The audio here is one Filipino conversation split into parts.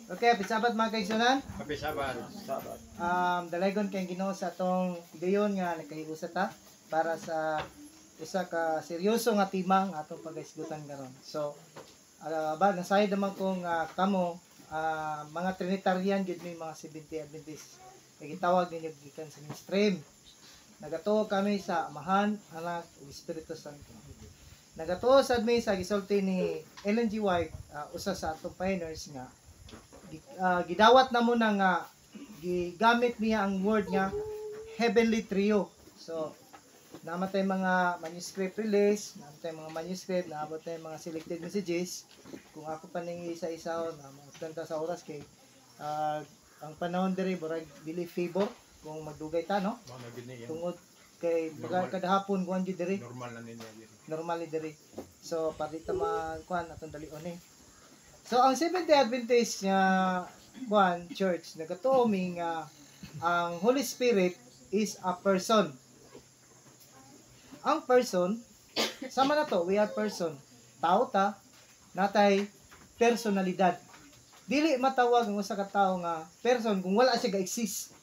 Okay, pisabat mga kaigsunan. Sabat. Dalagon kay Ginoo sa atong gayon nga nakahiusa ta para sa usa ka seryoso nga tema nga atong pagaisgutan karon. So, ba nasayod naman kong kamo mga Trinitarian gid mi mga Seventh-day Adventist. Kay gitawag ninyo gikan sa mainstream. Nagatuo kami sa Amahan, Anak, ug Espiritu Santo. Nagatuo sad mi sa gisulti ni Ellen G. White, usa sa atong pioneers nga gidawat na mo na nga gigamit niya ang word nga heavenly trio. So namatay mga manuscript release, namatay mga manuscript, namatay mga selected messages. Kung ako pa ning isa-isa na magtanta sa oras kay ang panahon diri burag dili favor kung magdugay ta no. Tungod kay kada hapon kuan gyud diri. Normal na ninyo. Normal diri. So pati ta kuan atong dalion eh. So ang Seventh-day Adventist nga church nagatuo mi nga ang Holy Spirit is a person. Ang person sama na to, we are person. Tao ta natay personalidad. Dili matawag ang usa ka tawo nga person kung wala siya ga-exist.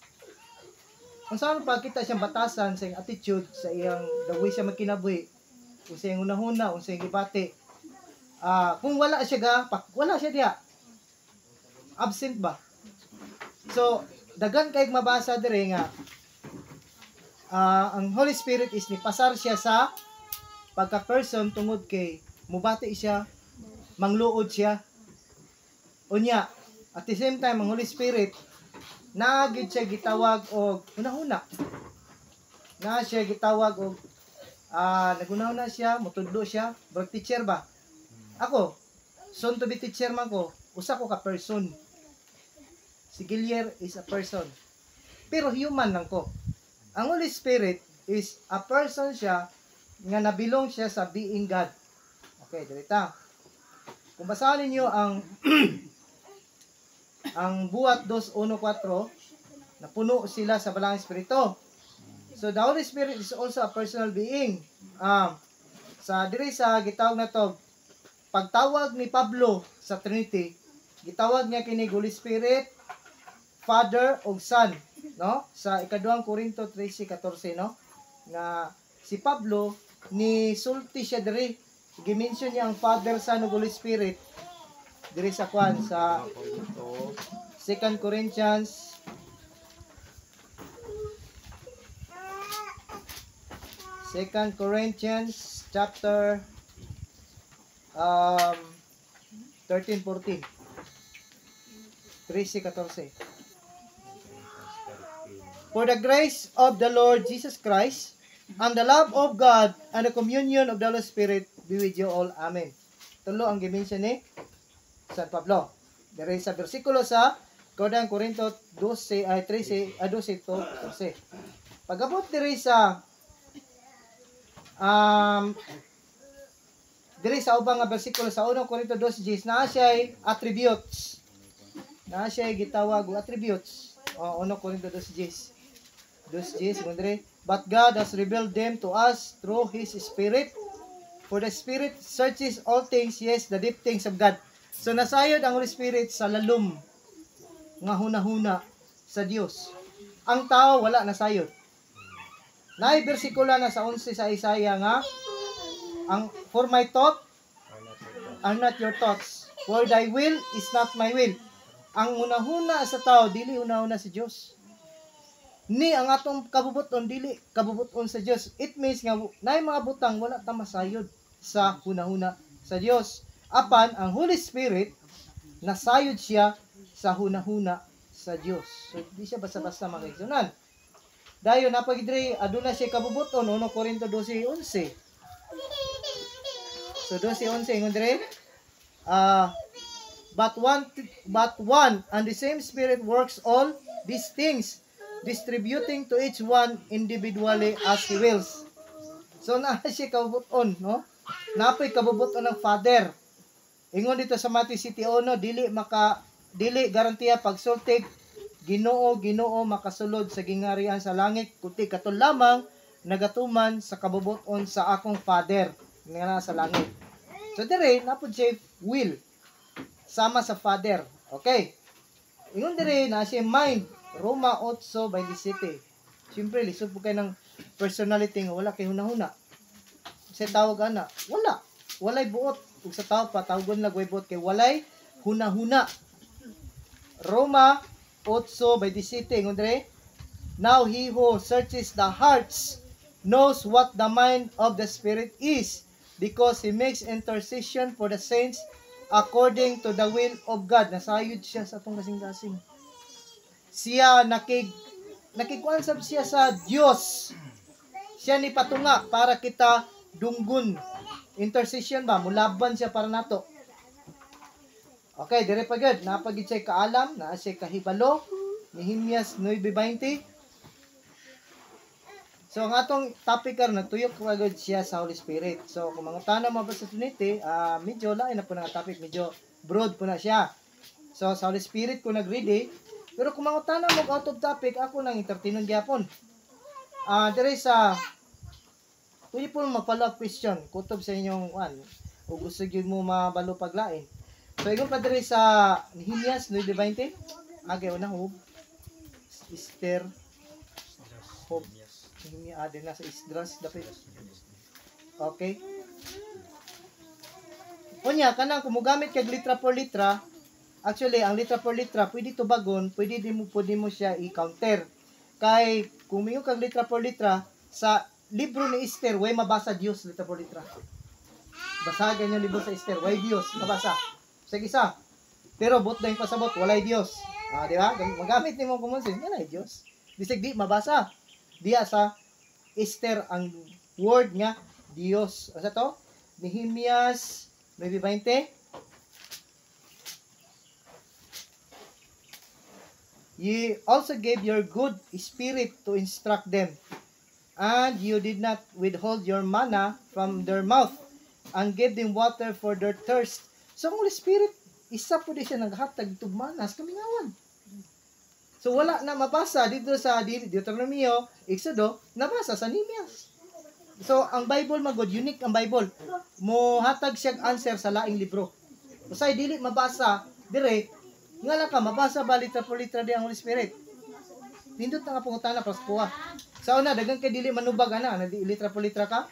Kung saan pa kita siyang batasan sa iyang attitude, sa iyang the way siya magkinabuhi, kung sa iyang unahuna, kung sa iyang gibati. Kung wala siya wala siya diha. Absent ba? So, dagan kay mabasa dire nga ang Holy Spirit is ni pasar siya sa pagka-person tungod kay mubati siya, mangluod siya. Unya, at the same time ang Holy Spirit naagid siya gitawag og hunahuna. Na siya gitawag og nagunahuna siya, mutudlo siya, bro teacher ba? Ako, soon to be teacher man ko, usa ko ka person. Si Gilier is a person. Pero human lang ko. Ang Holy Spirit is a person siya nga nabilong siya sa being God. Okay, dirita. Kung basahin niyo ang ang buhat 2:1-4, napuno sila sa Balang Espiritu. So the Holy Spirit is also a personal being. Sa diri sa gitawag na to, pagtawag ni Pablo sa Trinity, gitawag niya kini Holy Spirit, Father ug Son, no? Sa ikaduhang Korinto 13:14, no? Nga si Pablo ni sulti siya diri, gi-mention niya ang Father, Son ug Holy Spirit diri sa kwan sa 2 Corinthians 2 Corinthians chapter 13-14. 13-14. For the grace of the Lord Jesus Christ and the love of God and the communion of the Holy Spirit be with you all. Amen. Tulo ang gimension ni San Pablo. Dari sa bersikulo sa 2 Corinto 12:14. Pagabot diri sa diri sa ubang nga bersikulo sa 1 Corinto 2:10 naa siya attributes. Naa siya gitawag og attributes. 1 Corinto 2:10. 2:10 diri, but God has revealed them to us through His Spirit. For the Spirit searches all things, yes, the deep things of God. So nasayod ang Holy Spirit sa lalom nga hunahuna sa Dios. Ang tao wala nasayod. Naay bersikulo na sa 11 sa Isaiah nga ang for my thought are not your thoughts, for thy will is not my will. Ang hunahuna sa tao dili hunahuna sa Dios. Ni ang atong kabubuton dili kabubuton sa Dios. It means nga naay mga butang wala ta masayod sa hunahuna sa Dios. Apan ang Holy Spirit nasayod siya sa hunahuna sa Dios. So di siya basta-basta makigsunan. Dayon napagidri aduna siya kabubuton 1 Corinto 12:11. So 12:11 ingon dire but one and the same Spirit works all these things, distributing to each one individually as He wills. So naa siya kabubuton, no? Napay kabubuton ng Father. Ingon dito sa Matthew 7:1, dili garantiya pagsultig Ginoo makasulod sa gingarian sa langit kundi katon lamang nagatuman sa kabubuton sa akong Father nga sa langit. So dire napud siya will sama sa Father. Okay. Ingon dire na siya mind. Roma 8:27. Siyempre, lisod po kayo ng personality nga wala kay hunahuna. Sa tawag ana, wala. Walay buot. Kung sa tao pa, tawagon lang way buot kay walay hunahuna. Roma 8:27. Ingon dire, now he who searches the hearts knows what the mind of the Spirit is, because he makes intercession for the saints according to the will of God. Nasayod siya sa atong kasing-kasing. Siya nakikuansab siya sa Dios. Siya ni patunga para kita dunggun. Intercession ba? Mulaban siya para nato. Okay, dire pa gud. Napagid siya kaalam, naa siya kahibalo. Nehemias 9:20. So, ang atong topic karon nagtuyok kagad siya sa Holy Spirit. So, kung mga tanong mga sa Trinity, medyo lain na po na topic, medyo broad po na siya. So, sa Holy Spirit ko nag-ready. Pero kung mga tanong mo out of topic, ako nang entertainon gyapon. There is pwede po mag-follow up question. Kutob sa inyong o gusto gyud mo mabalo paglain. So, ingon pa dire sa Nehemias 9:20. Agay una hub. Esther hub. Hindi na sa Isdras dapat. Okay. Kunya kanang kumugamit kag litra por litra, actually ang litra por litra pwede tubagon, pwede mo siya i-counter. Kay kung mingo kag litra por litra sa libro ni Esther, way mabasa Dios litra por litra. Basagan yung libro sa Esther, way Dios mabasa. Sige isa. Pero bot na yung pasabot, walay Dios. Di ba? Magamit nimo common sense, walay Dios. Bisig di mabasa. Diya sa Esther ang word nga Dios. Asa to? Nehemias 9:20. Ye also gave your good spirit to instruct them, and you did not withhold your manna from their mouth, and gave them water for their thirst. So ang Holy Spirit, isa po di siya naghatag itong manas kamingawan. So wala na mabasa dito sa Deuteronomy, Exodo, nabasa sa Nehemias. So ang Bible magod, unique ang Bible. Mohatag siyang answer sa laing libro. Usay dili mabasa dire, ngala ka mabasa ba litra por litra di ang Holy Spirit. Nindot nga pangutana para sa kuha. Sa una dagang kay dili manubag ana, na di litra por litra ka.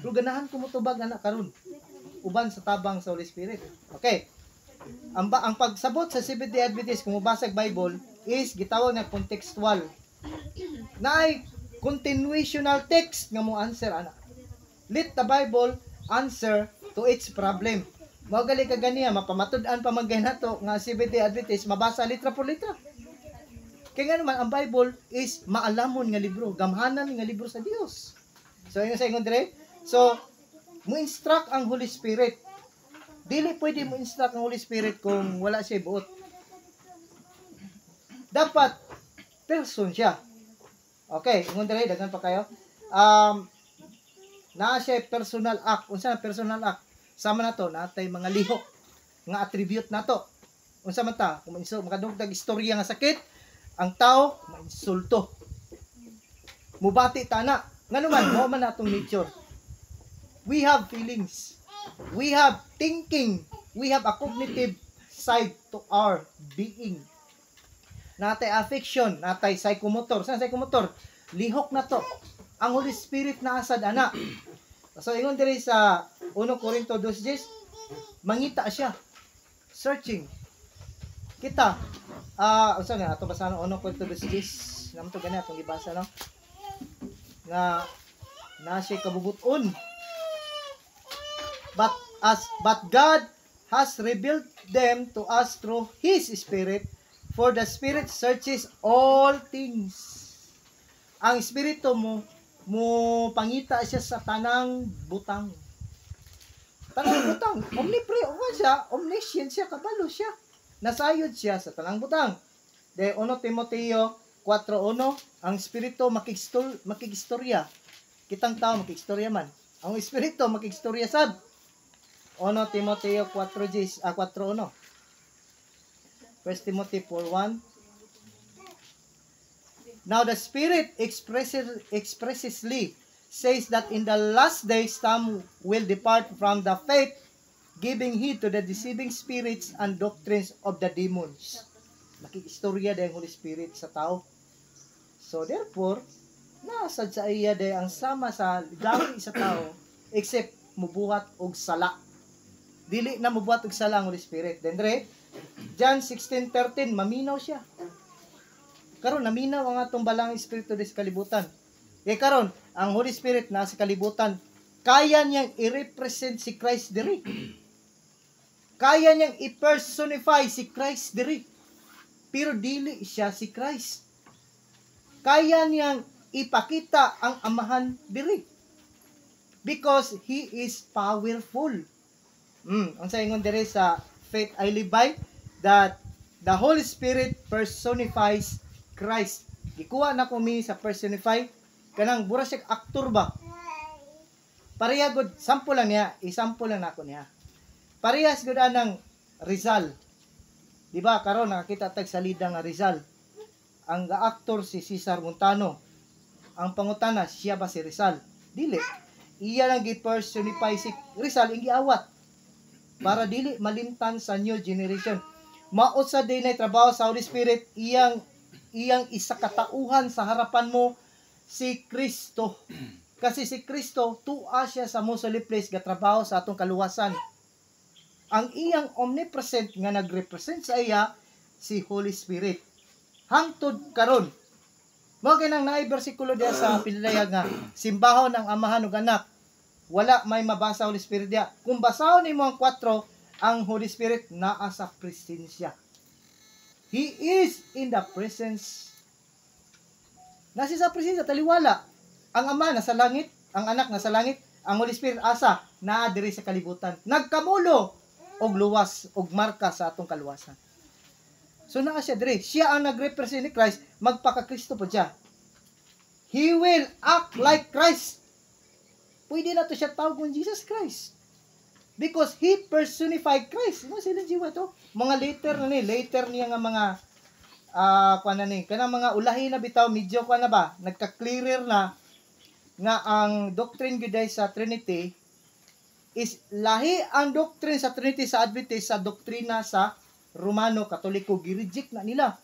Pero ganahan ko mo tubag ana karon. Uban sa tabang sa Holy Spirit. Okay. Ang pagsabot sa Seventh-day Adventist kung mabasag Bible is gitawag na contextual. Naay continuational text nga mo answer ana. Let the Bible answer to its problem. Mao gali ka ganiya mapamatud-an pa man nato nga Seventh-day Adventist mabasa litra por litra. Kaya nga naman ang Bible is maalamon nga libro, gamhanan nga libro sa Dios. So yun sa ingon dire. So mo instruct ang Holy Spirit. Dili pwede mo instruct ang Holy Spirit kung wala siya buot. Dapat person siya. Okay, ingon dire daghan pa kayo. Naa siya personal act. Unsa na personal act? Sama na to, natay mga lihok nga attribute nato. Unsa man ta? Kung makadungtag istorya nga sakit, ang tao mainsulto. Mubati ta na. Ngano man mo man natong nature. We have feelings. We have thinking. We have a cognitive side to our being. Natay affection, natay psychomotor. Saan psychomotor? Lihok na to. Ang Holy Spirit na asad ana. So ingon diri sa 1 Corinto 2:10, mangita siya. Searching. Kita unsa nga ato basahan 1 Corinto 2:10. Namo to gani atong gibasa no. Nga na siya kabubuton. But God has revealed them to us through His Spirit, for the Spirit searches all things. Ang Espiritu mo pangita siya sa tanang butang. Tanang butang, omniscient siya, kabalo siya. Nasayod siya sa tanang butang. De 1 Timoteo 4:1, ang Espiritu makigistorya. Kitang tao makigistorya man. Ang Espiritu makigistorya sad. 1 Timoteo 4:1. 1 Timothy 4:1. Now the Spirit expressly says that in the last days some will depart from the faith, giving heed to the deceiving spirits and doctrines of the demons. Makikistorya dahil Holy Spirit sa tao. So therefore, nasad sa iya dahil ang sama sa gawi sa tao, except mubuhat og sala. Dili na mubuhat og sala ang Holy Spirit. Then John 16:13, maminaw siya. Karon naminaw ang atong balang espiritu sa kalibutan. Karon, ang Holy Spirit na sa kalibutan, kaya niyang i-represent si Christ diri. Kaya niyang i-personify si Christ diri. Pero dili siya si Christ. Kaya niyang ipakita ang amahan diri. Because He is powerful. Ang saingon diri sa Faith I Live By, that the Holy Spirit personifies Christ. Gikuha na ko mi sa personify, kanang bura siya aktor ba? Pareha gud, sample lang niya, isample lang nako niya. Parehas gud anang Rizal. Di ba karon nakakita tag salida nga Rizal. Ang ga-aktor si Cesar Montano. Ang pangutana, siya ba si Rizal? Dili. Iya lang gi-personify si Rizal ing giawat para dili malimtan sa new generation. Maot sa day na trabaho sa Holy Spirit, iyang isa katauhan sa harapan mo si Kristo. Kasi si Kristo tuwa siya sa most holy place nga trabaho sa atong kaluwasan. Ang iyang omnipresent nga nagrepresent sa iya si Holy Spirit. Hangtod karon. Mao kay nang naay bersikulo diya sa pinilaya nga simbahon ang Amahan ug Anak. Wala may mabasa Holy Spirit diya. Kung basahon nimo ang 4, ang Holy Spirit naa sa presensya. He is in the presence. Nasi sa presensya taliwala. Ang Ama nasa langit, ang Anak nasa langit, ang Holy Spirit asa naa diri sa kalibutan. Nagkamulo og luwas og marka sa atong kaluwasan. So naa siya diri. Siya ang nagrepresent ni Christ, magpaka-Kristo po siya. He will act like Christ. Pwede na to siya tawag Jesus Christ. Because He personified Christ. Ano sila jiwa to? Mga later niya nga mga kanang mga ulahi na bitaw, medyo na ba, nagka-clearer na nga ang doctrine gyud sa Trinity is lahi ang doctrine sa Trinity sa Adventist sa doktrina sa Romano Katoliko. Gireject na nila.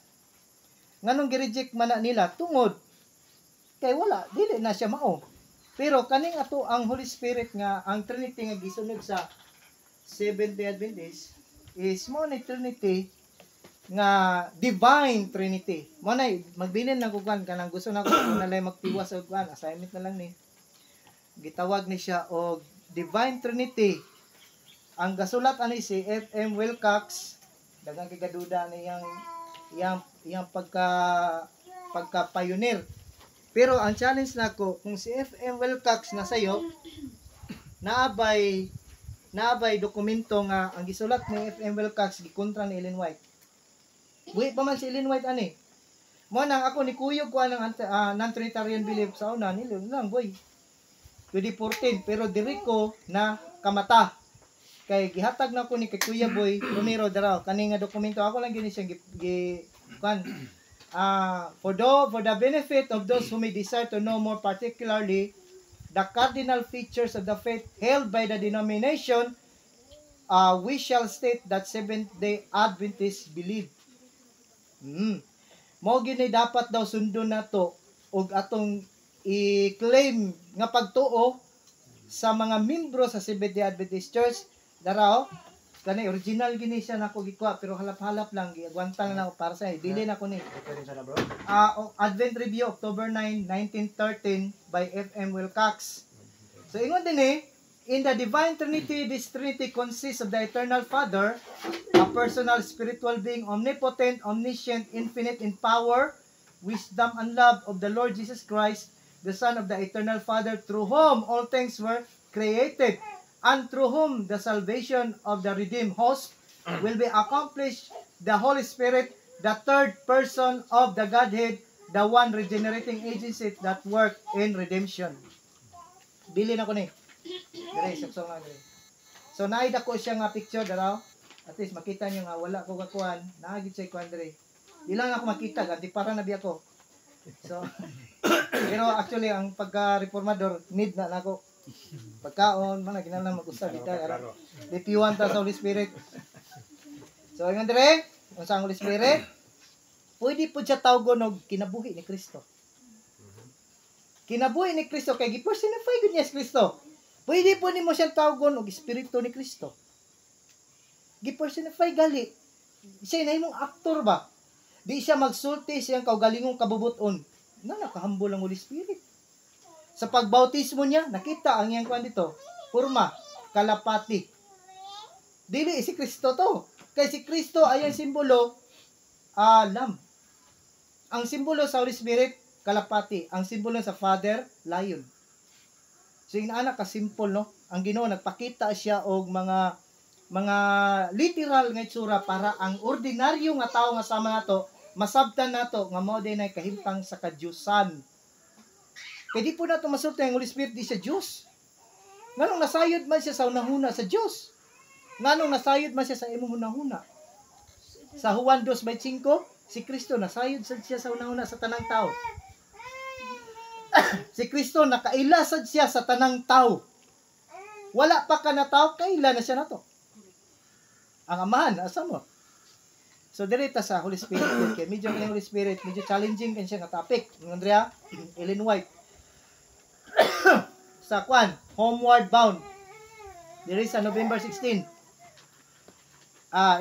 Nganong gireject man na nila? Tungod kay wala, dili na siya mao. Pero kaning ato ang Holy Spirit nga ang Trinity nga gisunod sa Seventh-day Adventist is mo na Trinity nga Divine Trinity. Mo na magbilin na ko kan kanang gusto na ko nalay magtiwas og kan assignment na lang ni. Gitawag ni siya og Divine Trinity. Ang gasulat ani si F.M. Wilcox, daghang kigaduda niyang iyang pagka-pioneer. Pero ang challenge nako kung si F.M. Wilcox na sayo, naabay dokumento nga ang gisulat ni F.M. Wilcox gikontra ni Ellen White. Buhi pa man si Ellen White ani. Mo nang ako ni kuyog ko ang non-Trinitarian belief sa una nilo lang boy. 2014 pero diri ko na kamata. Kay gihatag na ko ni kay Kuya Boy Romero daraw kani nga dokumento ako lang gini siya for the benefit of those who may desire to know more particularly the cardinal features of the faith held by the denomination, we shall state that Seventh-day Adventists believe. Mao gini dapat daw sundon nato og atong i-claim nga pagtuo sa mga membro sa Seventh-day Adventist Church daraw kani original gini siya nako gikuha pero halap-halap lang giagwanta na ako para sa dili na ko ni Advent Review October 9, 1913 by F.M. Wilcox. So ingon din in the Divine Trinity, this Trinity consists of the Eternal Father, a personal spiritual being, omnipotent, omniscient, infinite in power, wisdom and love of the Lord Jesus Christ, the Son of the Eternal Father, through whom all things were created, and through whom the salvation of the redeemed host will be accomplished, the Holy Spirit, the third person of the Godhead, the one regenerating agency that work in redemption. Bilin ako ni. Dire, saksong nga dire. So, naida ko siya nga picture daraw. At least makita nyo nga, wala ko kakuan. Naagit siya ikuan dire. Ilang ako makita, ganti para nabi ako. So, pero actually, ang pagka-reformador, need na ako. Pagkaon, man, ginalang mag-usap. Lipiwan ta sa Holy Spirit. So, yung dire, ang sa Holy Spirit, pwede po siya tawgon og kinabuhi ni Kristo. Kinabuhi ni Kristo kay gi-personify gud niya si Kristo. Pwede po nimo siyang tawgon og espiritu ni Kristo. Gi-personify gali. Siya nahimong aktor ba? Di siya magsulti siyang kaugalingong kabubuton. Nakahambol ang Holy Spirit. Sa pagbautismo niya, nakita ang iyang kwan dito. Purma, kalapati. Dili si Kristo to. Kay si Kristo ay ang simbolo, lamb. Ang simbolo sa Holy Spirit, kalapati. Ang simbolo sa Father, lion. So inaanak ka simple, no? Ang Ginoo nagpakita siya og mga literal nga itsura para ang ordinaryo nga tao nga sama nato masabtan nato nga mao dinay kahimtang sa kadyusan. Kay di po nato masulti ang Holy Spirit di siya Dios. Nganong nasayod man siya sa hunahuna sa Dios? Nganong nasayod man siya sa imong hunahuna? Sa Juan 2:25, si Kristo nasayod sad siya sa hunahuna sa tanang tao. Si Kristo nakaila sad siya sa tanang tao. Wala pa ka na tao, kaila na siya nato. Ang Amahan, asa mo? So direta sa Holy Spirit kay medyo kay Holy Spirit, medyo challenging kan siya nga topic. Andrea, Ellen White. Sa kwan, Homeward Bound. Diri sa November 16.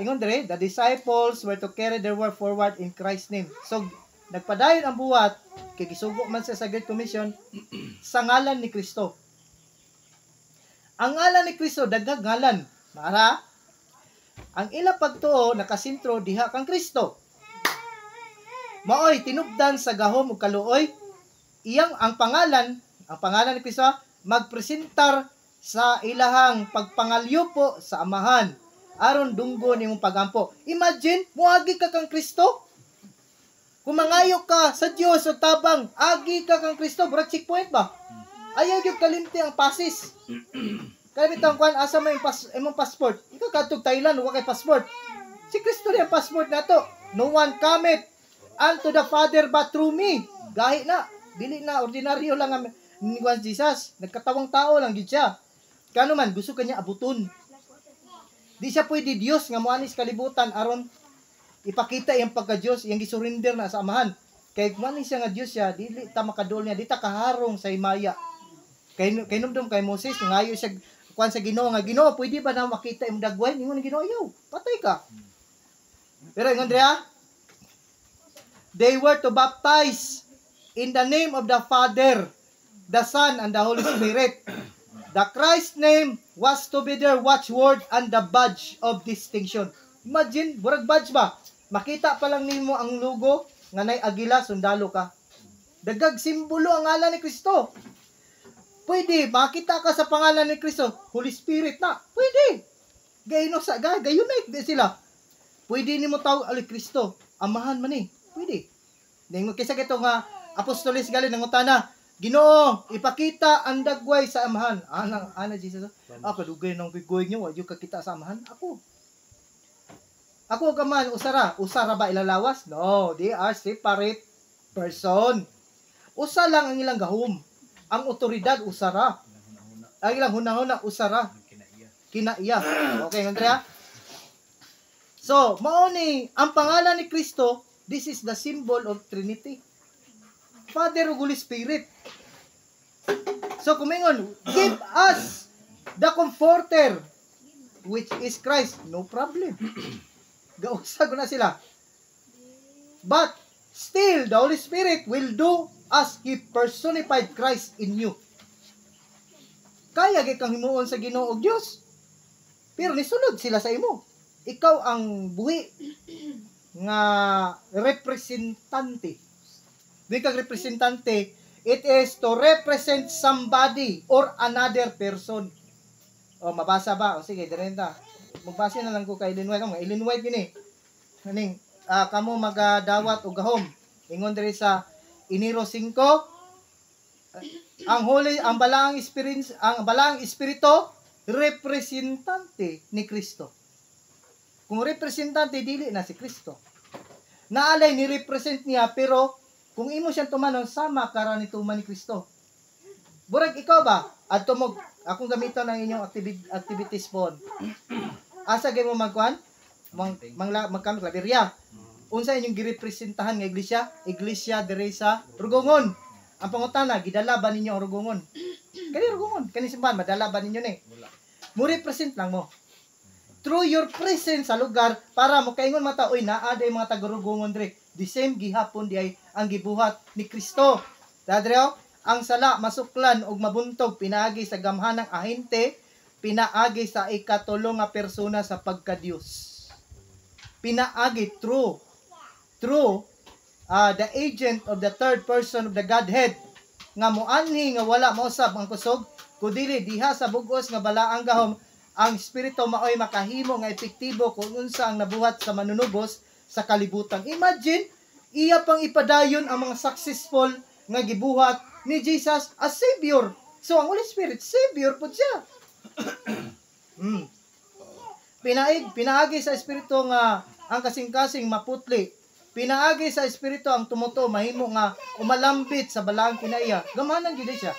Ingon dire, the disciples were to carry their work forward in Christ's name. So nagpadayon ang buhat kay gisugo man sa Great Commission sa ngalan ni Kristo. Ang ngalan ni Kristo daghang ngalan. Mara, ang ila pagtuo nakasentro diha kang Kristo. Maoy tinubdan sa gahom ug kaluoy iyang ang pangalan ni Kristo magpresentar sa ilahang pagpangalyo po sa Amahan aron dunggo nimong pagampo. Imagine, muagi ka kang Kristo. Kung mangayo ka sa Dios o tabang, agi ka kang Kristo, brag checkpoint ba? Ayaw gyud kalimti ang pasis. Kaya bitang kwan asa mo imong passport. Ikaw kadtog Thailand wa kay passport. Si Kristo rin ang passport nato. No one cometh unto the Father but through me. Gahi na, dili na ordinaryo lang ang ni Jesus. Nagkatawang tao lang gid siya. Kano man gusto kanya abuton. Di siya pwede Dios nga moanis kalibutan aron ipakita iyang pagka-Dios, iyang gisurrender na sa Amahan. Kay moanis siya nga Dios siya, dili ta makadol niya, di ta kaharong sa himaya. Kay numdum kay Moses ngayo siya kuan sa Ginoo nga Ginoo, pwede ba na makita imong dagway? Ingon Ginoo, "Yaw, patay ka." Pero ingon Andrea, they were to baptize in the name of the Father, the Son, and the Holy Spirit. The Christ name was to be their watchword and the badge of distinction. Imagine, burag badge ba? Makita pa lang nimo ang logo nga nay agila, sundalo ka. Dagag simbolo ang ngalan ni Kristo. Pwede, makita ka sa pangalan ni Kristo, Holy Spirit na. Pwede. Gayunite di sila. Pwede nimo tawag ali Kristo, Amahan man eh. Pwede. Ningon kaysa kito nga apostolis gali nangutana, Ginoo, ipakita ang dagway sa Amahan. Ana Jesus. Kadugay nang bigoy niyo, wa jud kakita sa Amahan. Ako ka man usara ba ilalawas? No, they are separate person. Usa lang ang ilang gahom. Ang otoridad usara. Ang ilang hunahuna usara. Kinaiya. Okay, Andrea? So, mao ni ang pangalan ni Kristo, this is the symbol of Trinity. Father ug Holy Spirit. So kumingon, give us the Comforter, which is Christ. No problem. Gausag na sila. But still, the Holy Spirit will do as He personified Christ in you. Kaya gay kang himuon sa Ginoo og Dios. Pero nisulod sila sa imo. Ikaw ang buhi nga representante. Di kag representante, it is to represent somebody or another person. O, mabasa ba? O, sige, direnta. Magbasa na lang ko kay Ellen White. Ellen White gini. Kaning, kamo magadawat o gahom. Ingon diri sa Enero 5, ang balang espiritu, representante ni Kristo. Kung representante, dili na si Kristo. Naalay ni represent niya, pero kung imo siyang tumanon, sama karan ni tuman ni Kristo. Burag ikaw ba? Adto mo, akong gamiton ng inyong activities phone. Asa gyud mo magkuan? Magkamot labirya. unsa inyong girepresentahan nga iglesia? Iglesia diri sa Rugongon. Ang pangutana, gidala ba ninyo ang Rugongon? Kani Rugongon, kani simbahan madala ba ninyo ni? Mo represent lang mo. Through your presence sa lugar para mo kaingon mata oy naa day mga taga Rugongon diri. The same gihapon di ay ang gibuhat ni Kristo. Dadreo, ang sala masuklan og mabuntog pinaagi sa gamhanang ahente, pinaagi sa ikatulong nga persona sa pagka-Dios. Pinaagi through the agent of the third person of the Godhead nga moanhi nga wala mausab ang kusog kudili diha sa bug-os nga balaang gahom ang espiritu maoy makahimo nga epektibo kung unsa ang nabuhat sa manunubos sa kalibutan. Imagine, iya pang ipadayon ang mga successful nga gibuhat ni Jesus as Savior. So, ang Holy Spirit, Savior po siya. Pinaagi sa espiritu nga ang kasing-kasing maputli. Pinaagi sa espiritu ang tumuto mahimo nga umalambit sa balaang kinaiya. Gamanan gid siya.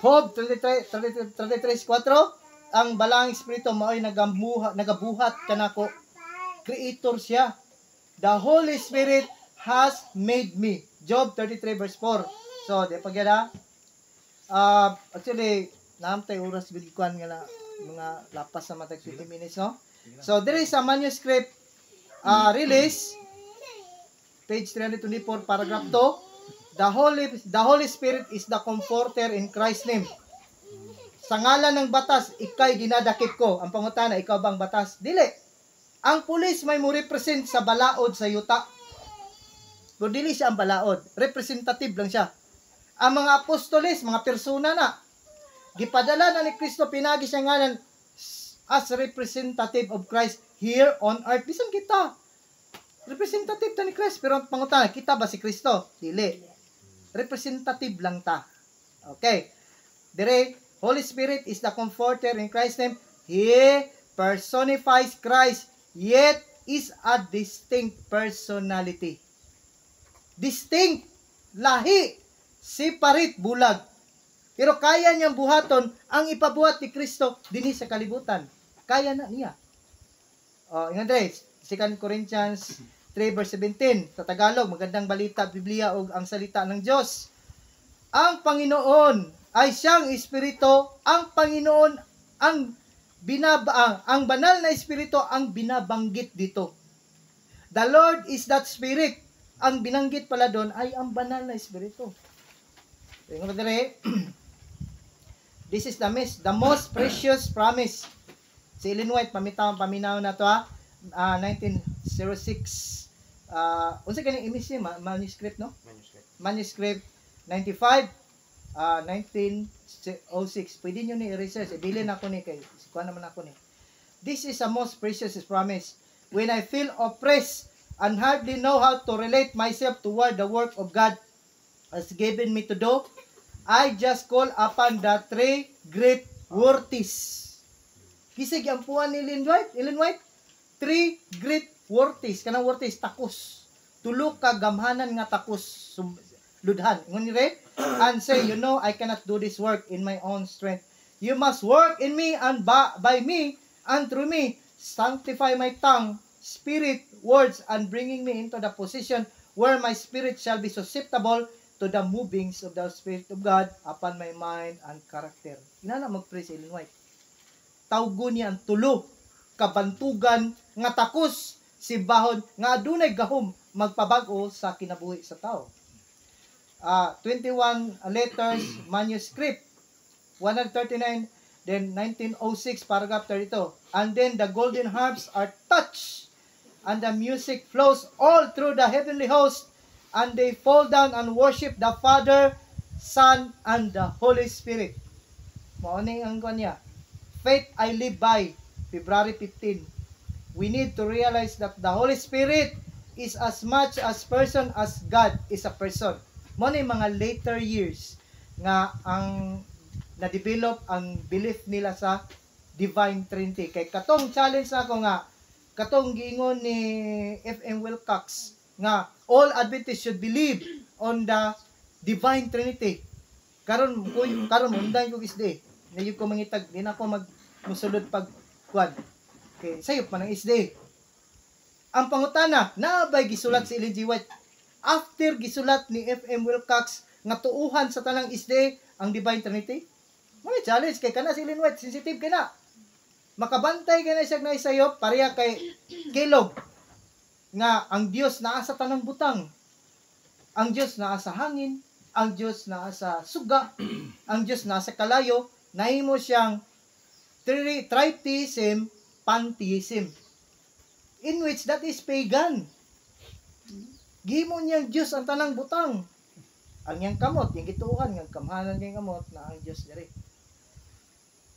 Job 33:4 ang balaang espiritu maoy nagabuhat kanako. Creator siya. The Holy Spirit has made me. Job 33 verse 4. So, di pa gyud actually naamtay oras bigkuan nga na mga lapas sa matag 20 minutes, no? So, there is a manuscript release page 324 paragraph 2. The Holy Spirit is the comforter in Christ's name. Sa ngalan ng batas, ikay dinadakip ko. Ang pangutana, ikaw bang batas? Dili. Ang pulis may mo represent sa balaod sa yuta. Pero dili siya ang balaod. Representative lang siya. Ang mga apostoles, mga persona na, gipadala na ni Kristo, pinagi siya ngalan as representative of Christ here on earth. Bisan kita. Representative ta ni Christ. Pero ang pangutana, kita ba si Kristo? Dili. Representative lang ta. Okay. Dire, Holy Spirit is the comforter in Christ's name. He personifies Christ, yet is a distinct personality. Distinct, lahi, separate, bulag. Pero kaya niyang buhaton ang ipabuhat ni Kristo dinhi sa kalibutan. Kaya na niya. Ingon dre, 2 Corinthians 3 verse 17 sa Tagalog, magandang balita Biblia og ang salita ng Dios. Ang Panginoon ay siyang espiritu, ang Panginoon ang banal na espiritu ang binabanggit dito. The Lord is that spirit. Ang binanggit pala doon ay ang banal na espiritu. This is the most precious promise. Si Ellen White paminaw na to 1906. Unsa kani image ni manuscript, no? Manuscript 95 1906. Pwede nyo ni i-research. Ibilin ako ni kay. Kuha naman ako ni. This is a most precious promise. When I feel oppressed and hardly know how to relate myself toward the work of God has given me to do, I just call upon the three great worthies. Kisig ang puwan ni Ellen White. Three great worthies. Kanang worthies, takos. Tulo ka gamhanan nga takos. Ludhan. Ngunit re, and say, you know, I cannot do this work in my own strength. You must work in me and by me and through me. Sanctify my tongue, spirit, words, and bringing me into the position where my spirit shall be susceptible to the movings of the Spirit of God upon my mind and character. Inana mag-pray si Ellen White. Tawgo niya ang tulo, kabantugan, nga takos, sibahon, nga adunay gahom, magpabago sa kinabuhi sa tao. 21 letters manuscript 139, then 1906 paragraph 32, and then the golden harps are touched and the music flows all through the heavenly host, and they fall down and worship the Father, Son, and the Holy Spirit. Mauni ang kanya. Faith I live by, February 15. We need to realize that the Holy Spirit is as much as person as God is a person. Mo na mga later years nga ang na-develop ang belief nila sa Divine Trinity. Kay katong challenge ako nga, katong giingon ni F.M. Wilcox nga all Adventists should believe on the Divine Trinity. Karon mundan ko isde. Ngayon ko mangitag, di na ako musulod pag kuan. Okay, sayop man ang isde. Ang pangutana, naabay gisulat si Ellen G. White after gisulat ni F.M. Wilcox nga tuuhan sa tanang isde ang Divine Trinity? May challenge kay kana si Ellen White, sensitive kay na. Makabantay kay na siya na isayop, pareha kay Kilog nga ang Dios naa sa tanang butang. Ang Dios naa sa hangin, ang Dios naa sa suga, ang Dios naa sa kalayo, nahimo siyang tritheism, pantheism. In which that is pagan. Gihimo niyang Dios ang tanang butang. Ang yang kamot, yung gituuhan, yung kamhanan yung kamot na ang Dios diri.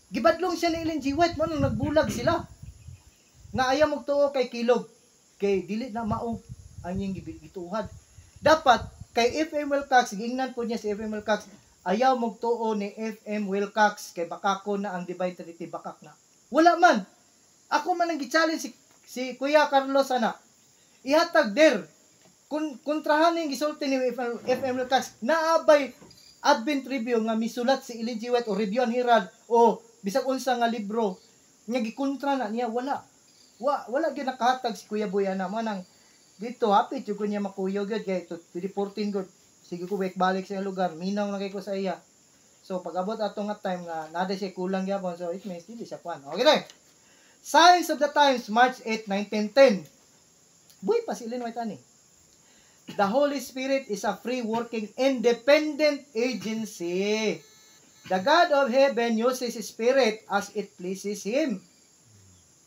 Gibadlong siya ni Ellen G. White, mo nang nagbulag sila. Nga ayaw magtuo kay Kilog. Kay dili na mao ang yung gituuhan. Dapat, kay F.M. Wilcox, giingnan po niya si F.M. Wilcox, ayaw magtuo ni F.M. Wilcox, kay bakako na ang Divine Trinity, bakak na. Wala man. Ako man ang gi-challenge si Kuya Carlos ana. Ihatag der. Kontrahan yung gisulti ni F.M. Wilcox, naabay Advent Review nga misulat si Ellen G. White o Review and Herald o bisag unsa nga libro nga gikontra na niya, wala gyud nakahatag si Kuya Boy ana mo nang dito hapit jud ko niya makuyo gyud kay 2014 gud sige ko balik sa lugar, minaw na kay ko sa iya. So pag abot ato nga time nga nada siya kulang gyapon, so it means dili siya kwan. Okay na. Signs of the Times, March 8, 1910. Buhay pa si Ellen White ani. The Holy Spirit is a free working independent agency. The God of heaven uses His Spirit as it pleases Him.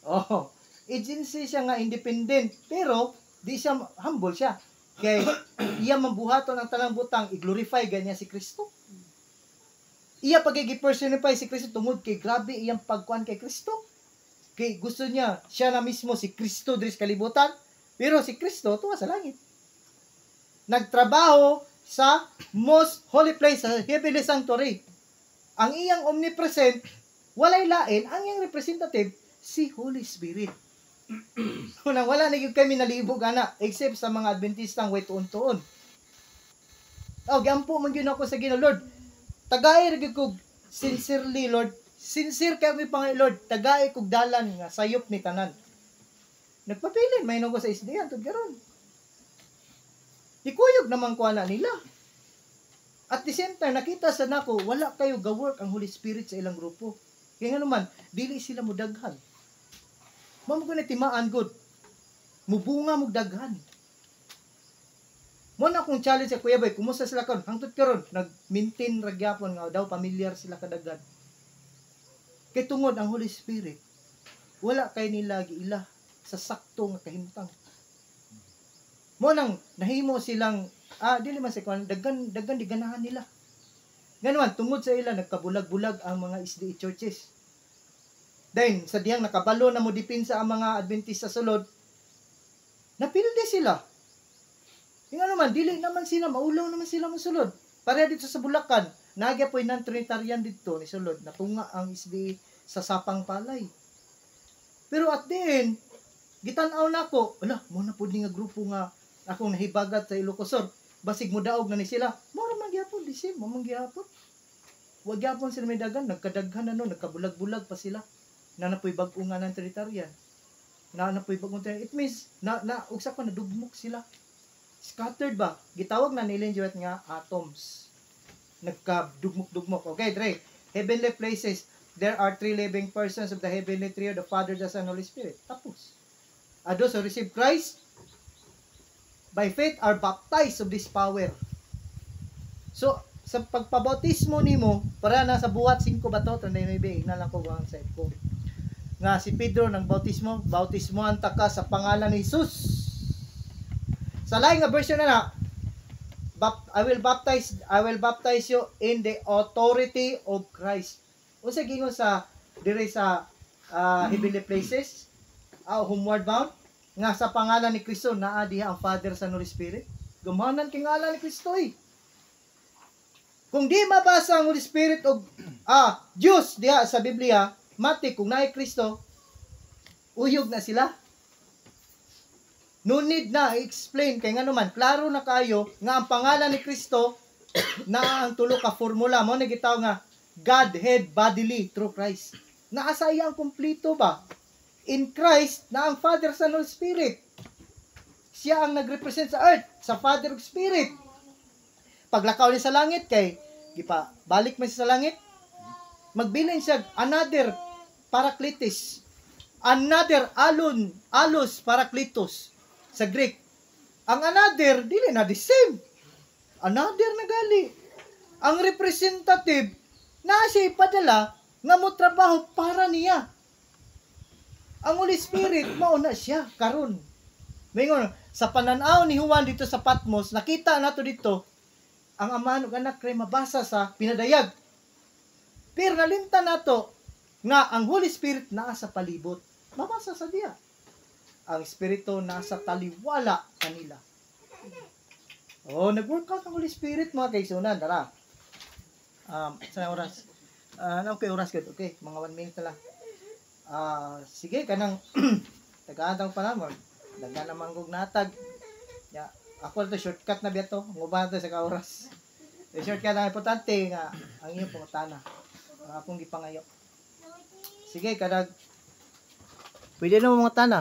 Oh, agency siya nga independent, pero di siya humble siya. Kay iya mabuhaton ang tanang butang, i-glorify ganyan si Kristo. Iya pagigi-personify si Kristo tungod kay grabe iyang pagkuan kay Kristo. Kay gusto niya siya na mismo si Kristo diri sa kalibutan, pero si Kristo tuwa sa langit. Nagtrabaho sa most holy place, sa heavenly sanctuary. Ang iyang omnipresent, walay lain, ang iyang representative, si Holy Spirit. Unang wala na yung kami nalibog, ana, except sa mga Adventistang way tuon-tuon. Oh, gampo man yun ako sa Ginoo, Lord. Tagay rin ko, sincerely, Lord. Sincere kayo may Panginoon, Lord. Tagay kog dalan nga, sayop ni tanan. Nagpapilin, may nung ko sa isdihan, tod karon. Ikuyog naman kuha na nila. At the same time, nakita sa nako, wala kayo ga-work ang Holy Spirit sa ilang grupo. Kaya nga naman, dili sila mo daghan. Mamo ko na timaan good. Mubunga mo daghan. Mo na akong challenge sa Kuya Boy, kumusta sila karon? Hangtod karon, nag-maintain ragyapon nga daw pamilyar sila kadaghan. Kay tungod ang Holy Spirit, wala kay nila giila sa sakto nga kahimtang. Mo nang nahimo silang dili man sa kwan daghan di ganahan nila. Ganuan tungod sa ila nagkabulag-bulag ang mga SDA churches. Then sa diyang nakabalo na mo dipinsa ang mga Adventist sa sulod, napildi sila. Nga naman dili naman sila maulaw naman sila mosulod. Pareha dito sa Bulacan, nagya poy nan Trinitarian dito ni sulod natunga ang SDA sa Sapang Palay. Pero at the end, gitan-aw nako, ala mo na pud ni nga grupo nga akong nahibagat sa Ilocosur, basig mo daog na ni sila. Mora man gyapon di sim, man gyapon. Wa gyapon sila may dagan, nagkadaghan na no, nagkabulag-bulag pa sila. Nanapoy bag-o nga ng Trinitarian. Nanapoy bag-o Trinitarian. It means ugsa pa nadugmok sila. Scattered ba? Gitawag na ni Ellen G. White nga atoms. Nagkadugmok-dugmok. Okay, Dre. Heavenly places. There are 3 living persons of the heavenly trio, the Father, the Son, Holy Spirit. Tapos. Those who receive Christ by faith are baptized of this power. So, sa pagpabautismo nimo, para na sa buhat 5 ba to, 39, na lang ko ang side ko. Nga si Pedro ng bautismohan ta ka sa pangalan ni Jesus. Sa lain nga version na I will baptize you in the authority of Christ. Unsa gingon sa dire sa heavenly places, homeward bound, nga sa pangalan ni Kristo naa diha ang Father, Son, Holy Spirit. Gumanan kay ngalan ni Kristo eh. Kung di mabasa ang Holy Spirit o Diyos diha sa Biblia, mati kung naay Kristo, uyog na sila. No need na i-explain kay nga naman klaro na kayo nga ang pangalan ni Kristo na ang tulo ka formula mo nagitaw nga Godhead bodily through Christ. Naasa iya ang kompleto ba? In Christ na ang Father, Son, Holy Spirit. siya ang nagrepresent sa earth, sa Father of Spirit. Paglakaw niya sa langit kay gipa balik man siya sa langit, magbilin siya another Paracletus, another allos Paracletus sa Greek. Ang another dili na the same, another na gali. Ang representative na siya ipadala nga mo trabaho para niya. Ang Holy Spirit mao na siya karon. Mingon sa pananaw ni Juan dito sa Patmos, nakita nato dito ang Ama ug Anak kay mabasa sa pinadayag. Pero nalimtan nato nga ang Holy Spirit naa sa palibot. Mabasa sa diya. Ang Espiritu nasa taliwala kanila. Oh, nag-workout ang Holy Spirit mga kaigsunan. Tara. Sa oras. Okay, oras good. Okay, mga 1 minute na lang. Sige, kanang tagaan pa naman. Dagan na manggog natag. Ya, ako to shortcut na biya to. Nguban to sa kaoras. E shortcut na importante nga ang iyong pangutana. Ang akong gipangayo. Sige, kadag pwede na mga tana.